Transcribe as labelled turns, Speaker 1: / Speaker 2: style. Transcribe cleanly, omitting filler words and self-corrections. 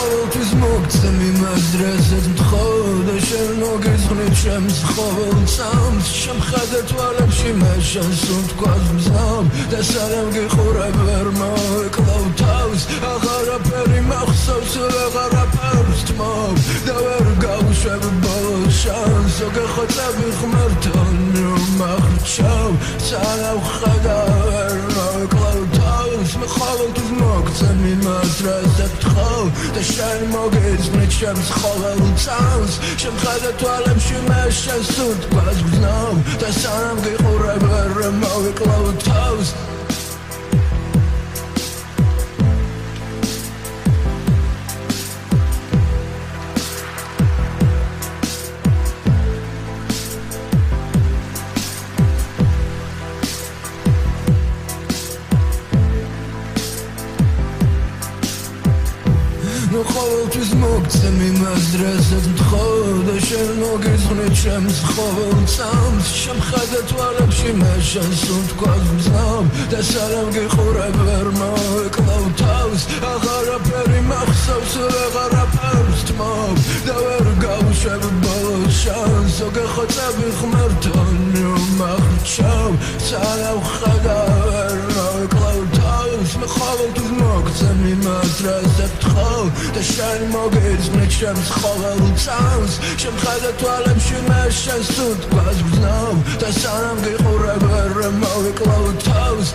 Speaker 1: ყოველთვის მოგწემ იმას რასაც მთხოვ და შენ მოგეძღვნით ჩემს ყოველ წამს შემხედე თვალებში მე შენს უთქვას მზამ და სანამ გიყურებ ვერ მოვეკლავ თავს აღარაფერი მახსოვს აღარაფერს თმობ და ვერ გავუშვებ ბოლოს შანს გეხოცები ღმერთთან რომ აღრჩევ სანამ ხედა ვერ მოვეკლავ თავს მე ყოველთვის მოგწემ იმას რასაც მთხოვ და შენ მოგეძღვნით ჩემს ყოველ წამს შემხედე თვალებში მე შენს უთქვას მზამ და სანამ გიყურებ ვერ მოვეკლავ თავს ყოველთვის მოგწემ იმას რასაც მთხოვ და შენ მოგეძღვნით ჩემს ყოველ წამს შემხედე თვალებში მე შენს უთქვას მზამ და სანამ გიყურებ ვერ მოვეკლავ თავს აღარაფერი მახსოვს აღარაფერს თმობ და ვერ გავუშვებ ბოლოს შანს გეხოცები ღმერთთან რომ აღრჩევ სანამ ხედა ვერ მოვეკლავ თავს მე ყოველთვის მოგწემ იმას რასაც მთხოვ და შენ მოგეძღვნით ჩემს ყოველ წამს შემხედე თვალებში მე შენს უთქვას მზამ და სანამ გიყურებ ვერ მოვეკლავ თავს